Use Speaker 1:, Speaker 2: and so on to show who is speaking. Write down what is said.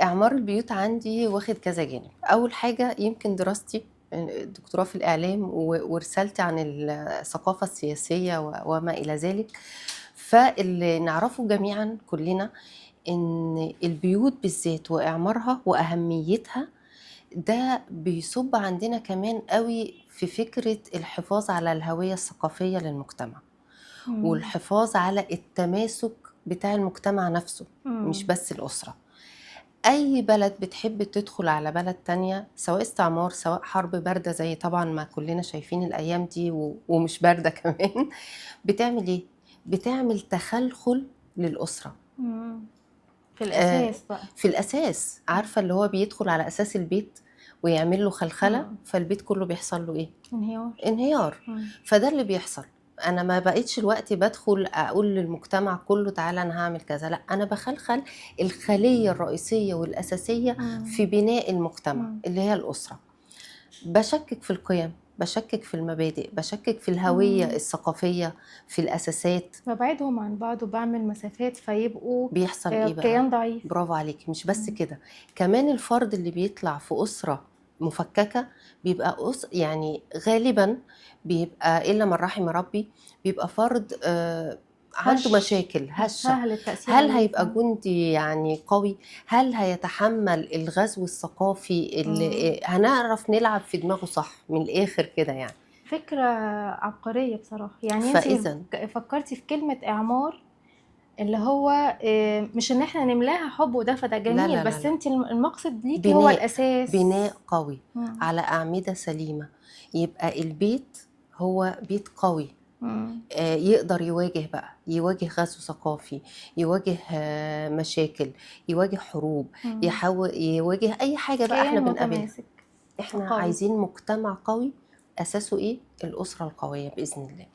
Speaker 1: إعمار البيوت عندي واخد كذا جانب. أول حاجة يمكن دراستي دكتوراه في الإعلام ورسالتي عن الثقافة السياسية وما إلى ذلك. فاللي نعرفه جميعًا كلنا إن البيوت بالذات وإعمارها وأهميتها ده بيصُب عندنا كمان أوي في فكرة الحفاظ على الهوية الثقافية للمجتمع،
Speaker 2: إمم،
Speaker 1: والحفاظ على التماسك بتاع المجتمع نفسه، مش
Speaker 2: إمم،
Speaker 1: بس الأسرة. أي بلد بتحب تدخل على بلد تانية سواء استعمار سواء حرب باردة زي طبعًا ما كلنا شايفين الأيام دي ومش باردة كمان، بتعمل إيه؟ بتعمل تخلخل للأسرة.
Speaker 2: إمم، في
Speaker 1: آآ
Speaker 2: الأساس بقى.
Speaker 1: في الأساس،
Speaker 2: إمم،
Speaker 1: عارفة اللي هو بيدخل على أساس البيت ويعمل له خلخلة،
Speaker 2: إمم،
Speaker 1: فالبيت كله بيحصل له إيه؟
Speaker 2: انهيار.
Speaker 1: انهيار.
Speaker 2: إمم،
Speaker 1: فده اللي بيحصل. أنا ما بقيتش دلوقتي بادخل أقول للمجتمع كله تعالَ أنا هاعمل كذا، لأ أنا باخلخل الخلية الرئيسية والأساسية
Speaker 2: إمم،
Speaker 1: في بناء المجتمع
Speaker 2: إمم،
Speaker 1: اللي هي الأسرة. باشكِّك في القيم، باشكِّك في المبادئ، باشكِّك في الهوية
Speaker 2: إمم،
Speaker 1: الثقافية، في الأساسات.
Speaker 2: بابعدهم عن بعض وباعمل مسافات فيبقوا
Speaker 1: بيحصل إيه بقى؟
Speaker 2: كيان ضعيف.
Speaker 1: برافو عليكِ، مش بس
Speaker 2: إمم،
Speaker 1: كده، كمان الفرد اللي بيطلع في أسرة مفككة بيبقى يعني غالبًا بيبقى إلا من رحم ربي، بيبقى فرد عنده
Speaker 2: هش،
Speaker 1: مشاكل، هشة.
Speaker 2: سهل التأثير
Speaker 1: هل
Speaker 2: عليه
Speaker 1: هيبقى
Speaker 2: فعلًا.
Speaker 1: جندي يعني قوي؟ هل هيتحمل الغزو الثقافي
Speaker 2: إمم،
Speaker 1: اللي هنعرف نلعب في دماغه صح، من الآخر كده يعني.
Speaker 2: فكرة عبقرية بصراحة. يعني أنتِ
Speaker 1: فإذًا
Speaker 2: فكرتِ في كلمة إعمار، اللي هو مش إن إحنا نملاها حب ودفى، ده
Speaker 1: لا،
Speaker 2: جميل،
Speaker 1: لا، لا،
Speaker 2: بس
Speaker 1: لأ.
Speaker 2: أنتِ المقصد ليكِ هو
Speaker 1: بناء،
Speaker 2: الأساس.
Speaker 1: بناء قوي
Speaker 2: إمم،
Speaker 1: على أعمدة سليمة، يبقى البيت هو بيت قوي.
Speaker 2: إمم،
Speaker 1: يقدر يواجه بقى، يواجه غزو ثقافي، يواجه مشاكل، يواجه حروب،
Speaker 2: إمم،
Speaker 1: يواجه أي حاجة بقى إحنا
Speaker 2: كيان
Speaker 1: بنقابلها.
Speaker 2: متماسك
Speaker 1: إحنا
Speaker 2: وقوي.
Speaker 1: عايزين مجتمع قوي أساسه إيه؟ الأسرة القوية بإذن الله.